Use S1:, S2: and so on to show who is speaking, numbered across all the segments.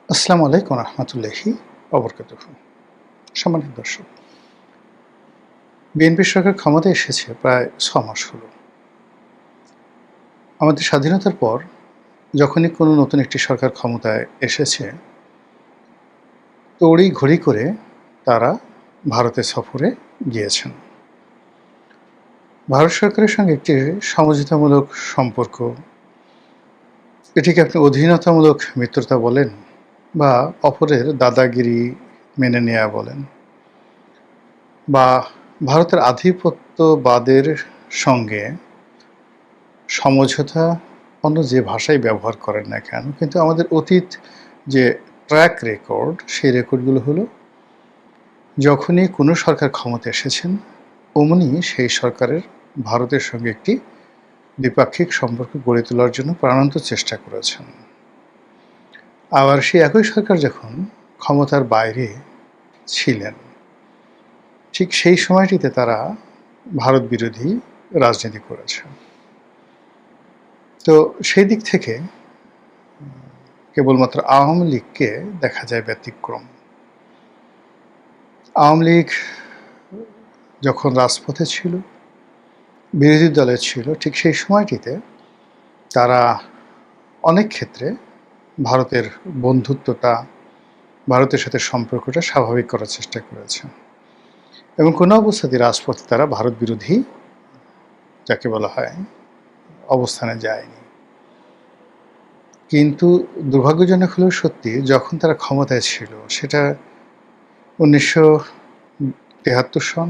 S1: আসসালামু আলাইকুম রহমতুল্লাহি অবরকাতুহু। সম্মানিত দর্শক, বিএনপি সরকার ক্ষমতায় এসেছে প্রায় ৬ মাস হলো। আমাদের স্বাধীনতার পর যখনই কোনো নতুন একটি সরকার ক্ষমতায় এসেছে, তড়িঘড়ি করে তারা ভারতে সফরে গিয়েছেন। ভারত সরকারের সঙ্গে একটি সমঝোতামূলক সম্পর্ক, এটিকে আপনি অধীনতামূলক মিত্রতা বলেন বা অপরের দাদাগিরি মেনে নেয়া বলেন, বা ভারতের আধিপত্যবাদের সঙ্গে সমঝোতা, অন্য যে ভাষাই ব্যবহার করেন না কেন, কিন্তু আমাদের অতীত যে ট্র্যাক রেকর্ড, সেই রেকর্ডগুলো হলো যখনই কোনো সরকার ক্ষমতা এসেছেন অমনি সেই সরকারের ভারতের সঙ্গে একটি দ্বিপাক্ষিক সম্পর্ক গড়ে তোলার জন্য প্রাণান্ত চেষ্টা করেছেন। আবার সেই একই সরকার যখন ক্ষমতার বাইরে ছিলেন, ঠিক সেই সময়টিতে তারা ভারত বিরোধী রাজনীতি করেছেন। তো সেই দিক থেকে কেবলমাত্র আওয়ামী লীগকে দেখা যায় ব্যতিক্রম। আওয়ামী লীগ যখন রাজপথে ছিল, বিরোধী দলে ছিল, ঠিক সেই সময়টিতে তারা অনেক ক্ষেত্রে ভারতের বন্ধুত্বটা, ভারতের সাথে সম্পর্কটা স্বাভাবিক করার চেষ্টা করেছে এবং কোনো অবস্থাতেই রাজপথে তারা ভারত বিরোধী, যাকে বলা হয়, অবস্থানে যায়নি। কিন্তু দুর্ভাগ্যজনক হলেও সত্যি, যখন তারা ক্ষমতায় ছিল, সেটা ১৯৭৩ সন,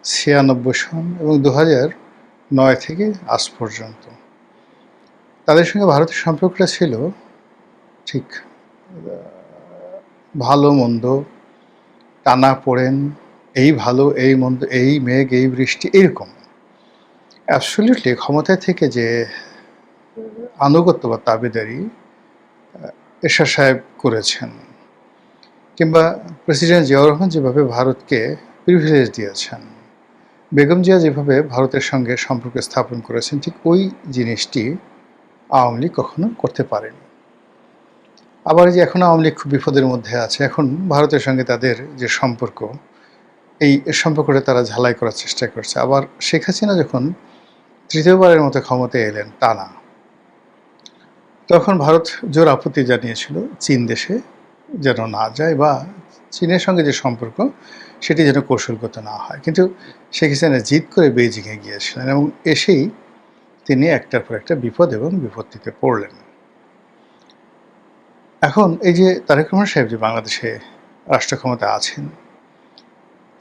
S1: ৯৬ সন এবং ২০০৯ থেকে আজ পর্যন্ত তাদের সঙ্গে ভারতের সম্পর্কটা ছিল ঠিক ভালো মন্দ, টানাপোড়েন, এই ভালো এই মন্দ, এই মেঘ এই বৃষ্টি, এরকম। অ্যাবসলিউটলি ক্ষমতায় থেকে যে আনুগত্য বা তাবেদারি এরশাদ সাহেব করেছেন, কিংবা প্রেসিডেন্ট জিয়াউর রহমান যেভাবে ভারতকে প্রিভিলেজ দিয়েছেন, বেগম জিয়া যেভাবে ভারতের সঙ্গে সম্পর্ক স্থাপন করেছেন, ঠিক ওই জিনিসটি আওয়ামী লীগ কখনো করতে পারেনি। আবার যে এখন আওয়ামী লীগ খুব বিপদের মধ্যে আছে, এখন ভারতের সঙ্গে তাদের যে সম্পর্ক, এই সম্পর্কটা তারা ঝালাই করার চেষ্টা করছে। আবার শেখ হাসিনা যখন তৃতীয়বারের মতো ক্ষমতায় এলেন টানা, তখন ভারত জোর আপত্তি জানিয়েছিল চীন দেশে যেন না যায়, বা চীনের সঙ্গে যে সম্পর্ক সেটি যেন কৌশলগত না হয়। কিন্তু শেখ হাসিনা জিদ করে বেইজিংয়ে গিয়েছিলেন এবং এসেই তিনি একটার পর একটা বিপদ এবং বিপত্তিতে পড়লেন। এখন এই যে তারেক রহমান সাহেব যে বাংলাদেশে রাষ্ট্র ক্ষমতা আছেন,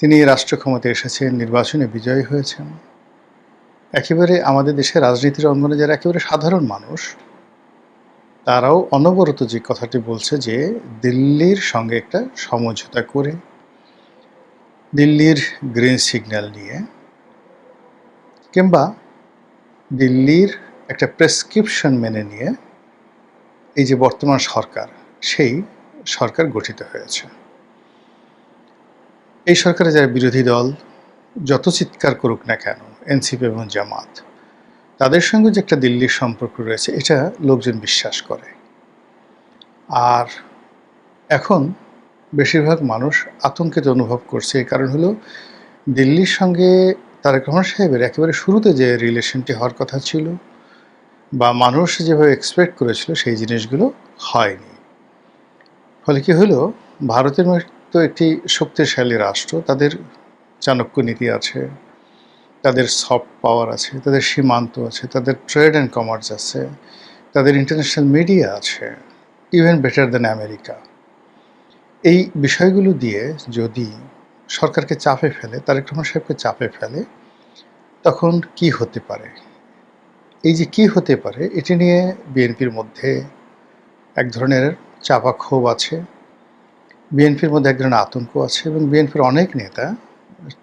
S1: তিনি রাষ্ট্র ক্ষমতায় এসেছেন, নির্বাচনে বিজয়ী হয়েছেন। একেবারে আমাদের দেশের রাজনীতির অঙ্গনে যারা একেবারে সাধারণ মানুষ, তারাও অনবরত যে কথাটি বলছে যে দিল্লির সঙ্গে একটা সমঝোতা করে, দিল্লির গ্রিন সিগন্যাল নিয়ে, কিংবা দিল্লির একটা প্রেসক্রিপশন মেনে নিয়ে এই যে বর্তমান সরকার, সেই সরকার গঠিত হয়েছে। এই সরকারে যারা বিরোধী দল যত চিৎকার করুক না কেন, এনসিপি এবং জামাত, তাদের সঙ্গে যে একটা দিল্লির সম্পর্ক রয়েছে, এটা লোকজন বিশ্বাস করে। আর এখন বেশিরভাগ মানুষ আতঙ্কিত অনুভব করছে। এই কারণ হলো, দিল্লির সঙ্গে তারেক রহমান সাহেবের একেবারে শুরুতে যে রিলেশনটি হওয়ার কথা ছিল বা মানুষ যেভাবে এক্সপেক্ট করেছিল, সেই জিনিসগুলো হয়নি। ফলে কি হলো, ভারতের মতো একটি শক্তিশালী রাষ্ট্র, তাদের চাণক্য নীতি আছে, তাদের সফট পাওয়ার আছে, তাদের সীমান্ত আছে, তাদের ট্রেড অ্যান্ড কমার্স আছে, তাদের ইন্টারন্যাশনাল মিডিয়া আছে, ইভেন বেটার দ্যান আমেরিকা। এই বিষয়গুলো দিয়ে যদি সরকারকে চাপে ফেলে, তারেক রহমান সাহেবকে চাপে ফেলে, তখন কি হতে পারে? এই যে কি হতে পারে, এটি নিয়ে বিএনপির মধ্যে এক ধরনের চাপা ক্ষোভ আছে, বিএনপির মধ্যে এক ধরনের আতঙ্ক আছে এবং বিএনপির অনেক নেতা,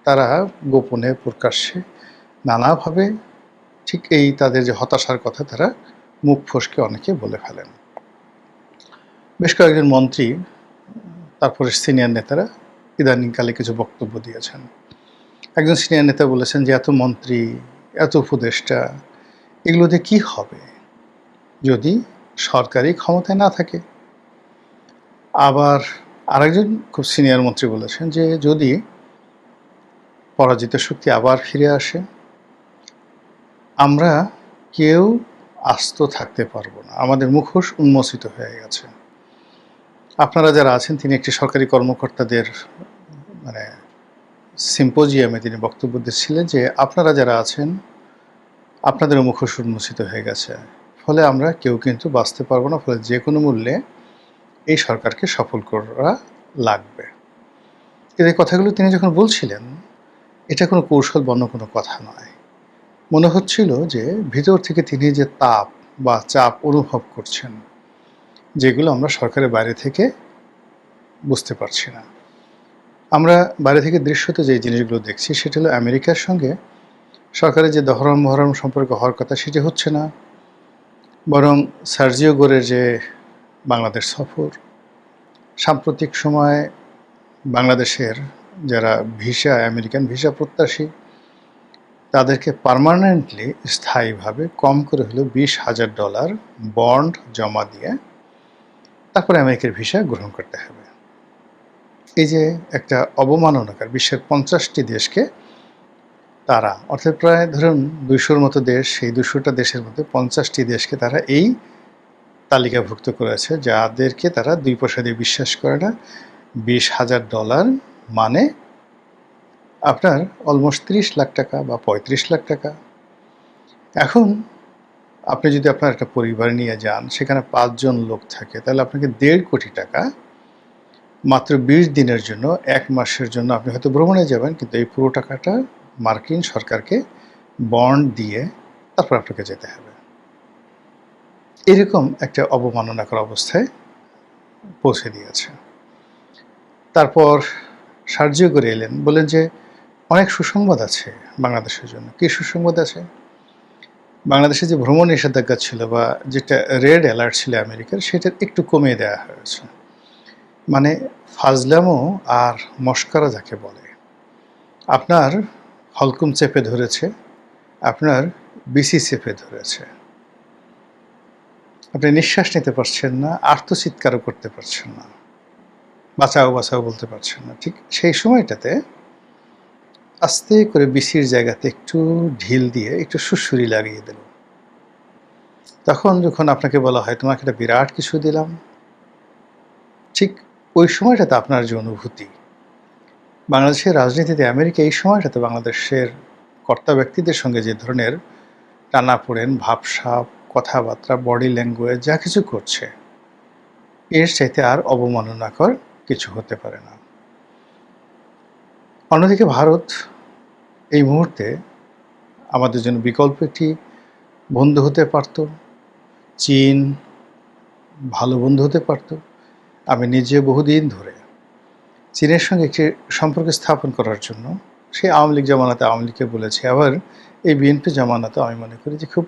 S1: তারা গোপনে প্রকাশ্যে নানাভাবে ঠিক এই তাদের যে হতাশার কথা, তারা মুখ ফসকে অনেকে বলে ফেলেন। বেশ কয়েকজন মন্ত্রী, তারপরে সিনিয়র নেতারা ইদানিংকালে কিছু বক্তব্য দিয়েছেন। একজন সিনিয়র নেতা বলেছেন যে এত মন্ত্রী, এত উপদেষ্টা, এগুলো দিয়ে কী হবে যদি সরকারি ক্ষমতায় না থাকে? আবার আরেকজন খুব সিনিয়র মন্ত্রী বলেছেন যে যদি পরাজিত শক্তি আবার ফিরে আসে, আমরা কেউ আস্ত থাকতে পারবো না, আমাদের মুখোশ উন্মোচিত হয়ে গেছে। আপনারা যারা আছেন, তিনি একটি সরকারি কর্মকর্তাদের মানে সিম্পোজিয়ামে তিনি বক্তব্য দিচ্ছিলেন যে আপনারা যারা আছেন আপনাদের মুখোশ উন্মোচিত হয়ে গেছে, ফলে আমরা কেউ কিন্তু বাঁচতে পারবো না, ফলে যে কোনো মূল্যে এই সরকারকে সফল করা লাগবে। কিন্তু এই কথাগুলো তিনি যখন বলছিলেন, এটা কোনো কৌশল বন্য কোনো কথা নয়। মনে হচ্ছিল যে ভিতর থেকে তিনি যে তাপ বা চাপ অনুভব করছেন, যেগুলো আমরা সরকারের বাইরে থেকে বুঝতে পারছি না। আমরা বাইরে থেকে দৃশ্যতে যে জিনিসগুলো দেখছি সেটা হলো আমেরিকার সঙ্গে সরকারের যে দহরম মহরম সম্পর্ক হওয়ার কথা সেটি হচ্ছে না, বরং সার্জিও গোরের যে বাংলাদেশ সফর, সাম্প্রতিক সময়ে বাংলাদেশের যারা আমেরিকান ভিসা প্রত্যাশী তাদেরকে পার্মানেন্টলি স্থায়ীভাবে কম করে হলেও $20,000 বন্ড জমা দিয়ে তারপরে আমেরিকার ভিসা গ্রহণ করতে হবে। এই যে একটা অবমাননাকার বিশ্বের 50টি দেশকে তারা, অর্থাৎ প্রায় ধরুন 200-র মতো দেশ, সেই 200টা দেশের মধ্যে 50টি দেশকে তারা এই তালিকাভুক্ত করেছে, যাদেরকে তারা 2 পয়সা দিয়ে বিশ্বাস করে না। $20,000 মানে আপনার অলমোস্ট 30 লাখ টাকা বা 35 লাখ টাকা। এখন আপনি যদি আপনার একটা পরিবার নিয়ে যান, সেখানে 5 জন লোক থাকে, তাহলে আপনাকে 1.5 কোটি টাকা মাত্র 20 দিনের জন্য, 1 মাসের জন্য আপনি হয়তো ভ্রমণে যাবেন, কিন্তু এই পুরো টাকাটা মার্কিন সরকারকে বন্ড দিয়ে তারপর আপনাকে যেতে হবে। এরকম একটা অবমাননাকর অবস্থায় পৌঁছে দিয়েছে। তারপর সার্জিও করে এলেন, বলেন যে অনেক সুসংবাদ আছে বাংলাদেশের জন্য। কী সুসংবাদ আছে? বাংলাদেশে যে ভ্রমণ নিষেধাজ্ঞা ছিল বা যেটা রেড অ্যালার্ট ছিল আমেরিকার, সেটা একটু কমিয়ে দেওয়া হয়েছে। মানে ফাজলামো আর মস্করা যাকে বলে, আপনার হলকুম চেপে ধরেছে, আপনার বিসি চেপে ধরেছে, আপনি নিঃশ্বাস নিতে পারছেন না, আর্তচিৎকারও করতে পারছেন না, বাঁচাও বাঁচাও বলতে পারছেন না। ঠিক সেই সময়টাতে আস্তে করে বিসির জায়গাতে একটু ঢিল দিয়ে একটু সুড়সুড়ি লাগিয়ে দিল। তখন যখন আপনাকে বলা হয় তোমাকে একটা বিরাট কিছু দিলাম, ঠিক ওই সময়টাতে আপনার যে অনুভূতি, বাংলাদেশের রাজনীতিতে আমেরিকা এই সময়টাতে বাংলাদেশের কর্তা ব্যক্তিদের সঙ্গে যে ধরনের টানাপোড়েন, ভাবসাব, কথাবার্তা, বডি ল্যাঙ্গুয়েজ যা কিছু করছে, এর চাইতে আর অবমাননাকর কিছু হতে পারে না। অন্যদিকে ভারত এই মুহূর্তে আমাদের জন্য বিকল্প একটি বন্ধু হতে পারত, চীন ভালো বন্ধু হতে পারত। আমি নিজে বহুদিন ধরে চীনের সঙ্গে একটি সম্পর্ক স্থাপন করার জন্য সেই আওয়ামী লীগ জামানাতে আওয়ামী লীগকে বলেছি, আবার এই বিএনপি জামানাতে আমি মনে করি যে খুব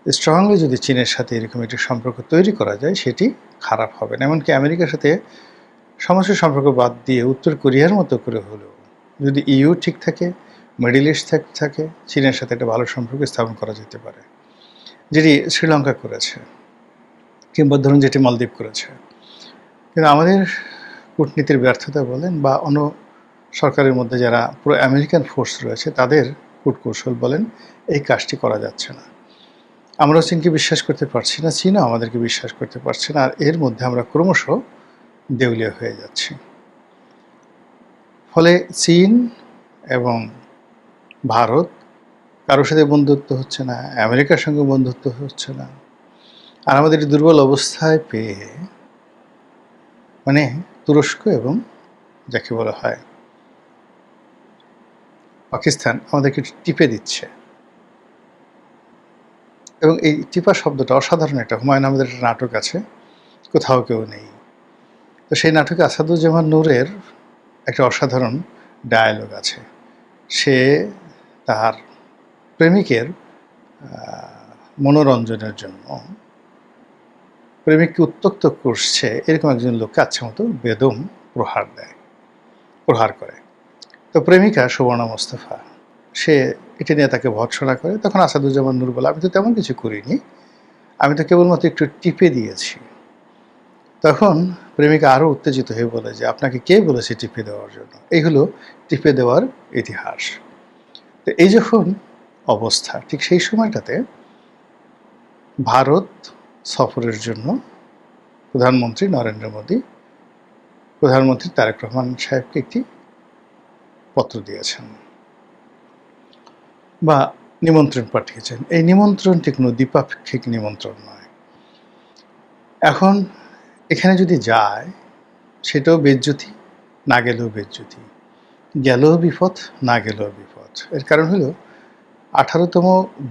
S1: স্ট্রংলি যদি চীনের সাথে এরকম একটি সম্পর্ক তৈরি করা যায়, সেটি খারাপ হবে না। এমনকি আমেরিকার সাথে সমস্ত সম্পর্ক বাদ দিয়ে উত্তর কোরিয়ার মতো করে হলেও যদি ইউ ঠিক থাকে, মিডল ইস্ট থাকে, চীনের সাথে একটা ভালো সম্পর্ক স্থাপন করা যেতে পারে, যেটি শ্রীলঙ্কা করেছে, কিংবা ধরুন যেটি মালদ্বীপ করেছে। কিন্তু আমাদের কূটনীতির ব্যর্থতা বলেন বা অন্য সরকারের মধ্যে যারা পুরো আমেরিকান ফোর্স রয়েছে তাদের কূটকৌশল বলেন, এই কাজটি করা যাচ্ছে না। আমরাও চীনকে বিশ্বাস করতে পারছি না, চীনও আমাদেরকে বিশ্বাস করতে পারছে না, আর এর মধ্যে আমরা ক্রমশ দেউলিয়া হয়ে যাচ্ছি। ফলে চীন এবং ভারত কারোর সাথে বন্ধুত্ব হচ্ছে না, আমেরিকার সঙ্গে বন্ধুত্ব হচ্ছে না, আর আমাদের দুর্বল অবস্থায় পেয়ে মানে তুরস্ক এবং যাকে বলা হয় পাকিস্তান আমাদেরকে টিপে দিচ্ছে। এবং এই টিপা শব্দটা অসাধারণ। একটা হুমায়ুন আহমেদের একটা নাটক আছে, কোথাও কেউ নেই। তো সেই নাটকে আসাদুজ্জামান নূরের একটা অসাধারণ ডায়ালগ আছে। সে তার প্রেমিকের মনোরঞ্জনের জন্য প্রেমিককে উত্ত্যক্ত করছে এরকম একজন লোককে আচ্ছা মতো বেদম প্রহার করে। তো প্রেমিকা সুবর্ণা মোস্তফা সে এটা নিয়ে তাকে ভর্ৎসনা করে। তখন আসাদুজ্জামান নূর বলে, আমি তো তেমন কিছু করিনি, আমি তো কেবলমাত্র একটু টিপে দিয়েছি। তখন প্রেমিকা আরও উত্তেজিত হয়ে বলে যে আপনাকে কে বলেছে টিপে দেওয়ার জন্য। এই হলো টিপে দেওয়ার ইতিহাস। তো এই যখন অবস্থা, ঠিক সেই সময়টাতে ভারত সফরের জন্য প্রধানমন্ত্রী নরেন্দ্র মোদী প্রধানমন্ত্রী তারেক রহমান সাহেবকে একটি পত্র দিয়েছেন বা নিমন্ত্রণ পাঠিয়েছেন। এই নিমন্ত্রণটি কোনো দ্বিপাক্ষিক নিমন্ত্রণ নয়। এখন এখানে যদি যায় সেটাও বেজ্জতি, না গেলেও বেজ্জতি, গেলেও বিপদ, না গেলেও বিপদ। এর কারণ হলো 18তম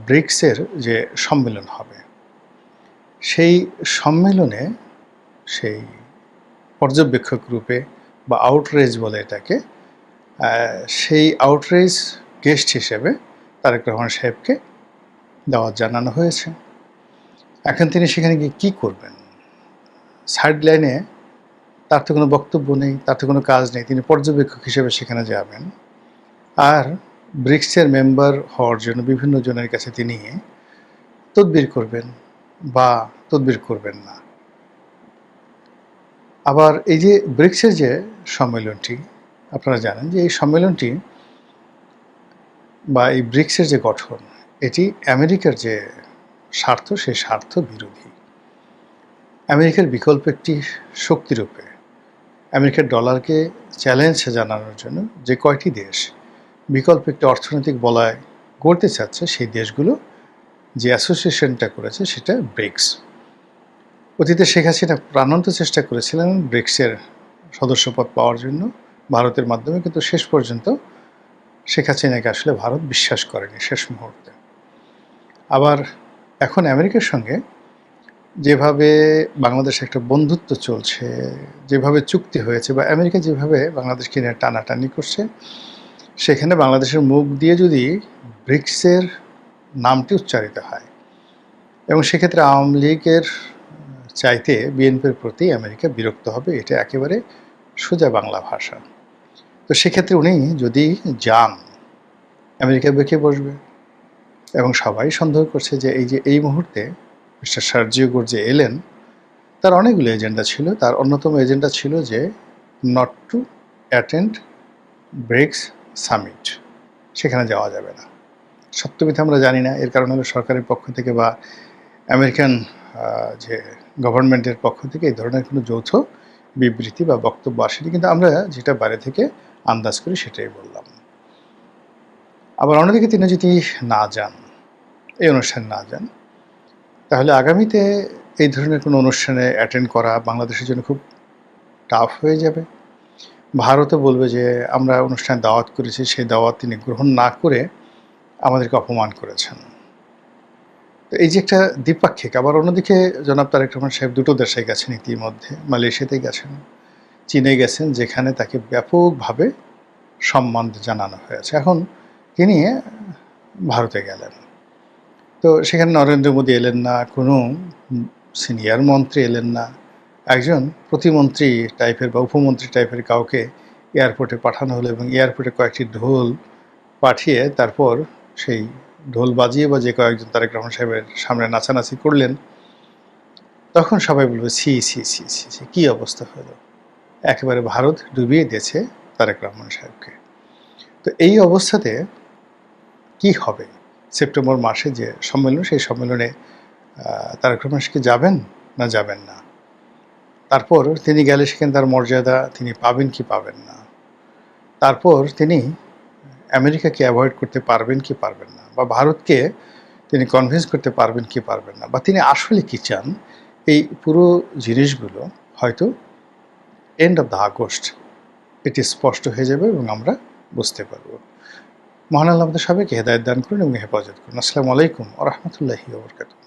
S1: ব্রিক্সের যে সম্মেলন হবে, সেই সম্মেলনে সেই পর্যবেক্ষক রূপে বা আউটরেজ বলে এটাকে, সেই আউটরেজ গেস্ট হিসেবে তারেক রহমান সাহেবকে দাওয়াত জানানো হয়েছে। এখন তিনি সেখানে গিয়ে কী করবেন? সাইড লাইনে তার তো কোনো বক্তব্য নেই, তার তো কোনো কাজ নেই, তিনি পর্যবেক্ষক হিসেবে সেখানে যাবেন। আর ব্রিক্সের মেম্বার হওয়ার জন্য বিভিন্ন জনের কাছে তিনি তদবির করবেন বা তদবির করবেন না। আবার এই যে ব্রিক্সের যে সম্মেলনটি, আপনারা জানেন যে এই সম্মেলনটি বা এই ব্রিক্সের যে গঠন, এটি আমেরিকার যে স্বার্থ, সেই স্বার্থ বিরোধী। আমেরিকার বিকল্প একটি শক্তিরূপে আমেরিকার ডলারকে চ্যালেঞ্জ জানানোর জন্য যে কয়টি দেশ বিকল্প একটি অর্থনৈতিক বলয় গড়তে চাচ্ছে, সেই দেশগুলো যে অ্যাসোসিয়েশনটা করেছে সেটা ব্রিক্স। অতীতে শেখ হাসিনা প্রাণান্ত চেষ্টা করেছিলেন ব্রিক্সের সদস্যপদ পাওয়ার জন্য ভারতের মাধ্যমে, কিন্তু শেষ পর্যন্ত শেখ হাসিনাকে আসলে ভারত বিশ্বাস করেনি শেষ মুহূর্তে। আবার এখন আমেরিকার সঙ্গে যেভাবে বাংলাদেশে একটা বন্ধুত্ব চলছে, যেভাবে চুক্তি হয়েছে বা আমেরিকা যেভাবে বাংলাদেশকে নিয়ে টানাটানি করছে, সেখানে বাংলাদেশের মুখ দিয়ে যদি ব্রিক্সের নামটি উচ্চারিত হয় এবং সেক্ষেত্রে আওয়ামী লীগের চাইতে বিএনপির প্রতি আমেরিকা বিরক্ত হবে, এটা একেবারে সোজা বাংলা ভাষা। তো সেক্ষেত্রে উনি যদি যান, আমেরিকা বেঁকে বসবে। এবং সবাই সন্দেহ করছে যে এই মুহূর্তে মিস্টার সার্জিও গোর্জে এলেন, তার অনেকগুলো এজেন্ডা ছিল। তার অন্যতম এজেন্ডা ছিল যে not to attend BRICS summit, সেখানে যাওয়া যাবে না। সত্য মিথ্যা আমরা জানি না, এর কারণ হলো সরকারের পক্ষ থেকে বা আমেরিকান যে গভর্নমেন্টের পক্ষ থেকে এই ধরনের কোনো যৌথ বিবৃতি বা বক্তব্য আসেনি, কিন্তু আমরা যেটা বাইরে থেকে আন্দাজ করি সেটাই বললাম। আবার অন্যদিকে তিনি যদি না যান, এই অনুষ্ঠানে না যান, তাহলে আগামীতে এই ধরনের কোনো অনুষ্ঠানে অ্যাটেন্ড করা বাংলাদেশের জন্য খুব টাফ হয়ে যাবে। ভারতও বলবে যে আমরা অনুষ্ঠানে দাওয়াত করেছি, সেই দাওয়াত তিনি গ্রহণ না করে আমাদেরকে অপমান করেছেন। তো এই যে একটা দ্বিপাক্ষিক। আবার অন্যদিকে জনাব তারেক রহমান সাহেব দুটো দেশে গেছেন ইতিমধ্যে, মালয়েশিয়াতে গেছেন, চীনে গেছেন, যেখানে তাকে ব্যাপকভাবে সম্মান জানানো হয়েছে। এখন তিনি ভারতে গেলেন, তো সেখানে নরেন্দ্র মোদী এলেন না, কোনো সিনিয়র মন্ত্রী এলেন না, একজন প্রতিমন্ত্রী টাইপের বা উপমন্ত্রী টাইপের কাউকে এয়ারপোর্টে পাঠানো হলো এবং এয়ারপোর্টে কয়েকটি ঢোল পাঠিয়ে তারপর সেই ঢোল বাজিয়ে বাজিয়ে কয়েকজন তারেক রহমান সাহেবের সামনে নাচানাচি করলেন। তখন সবাই বলবে সি সি সি সি সি, কী অবস্থা হলো, একেবারে ভারত ডুবিয়ে দিয়েছে তারেক রহমান সাহেবকে। তো এই অবস্থাতে কি হবে? সেপ্টেম্বর মাসে যে সম্মেলন, সেই সম্মেলনে তারেক রহমান সাহেব যাবেন না যাবেন না? তারপর তিনি গেলে সেখানে তার মর্যাদা তিনি পাবেন কি পাবেন না? তারপর তিনি আমেরিকাকে অ্যাভয়েড করতে পারবেন কি পারবেন না? বা ভারতকে তিনি কনভিন্স করতে পারবেন কি পারবেন না? বা তিনি আসলে কী চান? এই পুরো জিনিসগুলো হয়তো এন্ড অফ দ্য আগস্ট এটি স্পষ্ট হয়ে যাবে এবং আমরা বুঝতে পারব। মহান আল্লাহ আমাদের সবাইকে হেদায়েত দান করুন এবং হেফাজত করুন। আসসালামু আলাইকুম ওয়া রাহমাতুল্লাহি ওয়া বারাকাতুহু।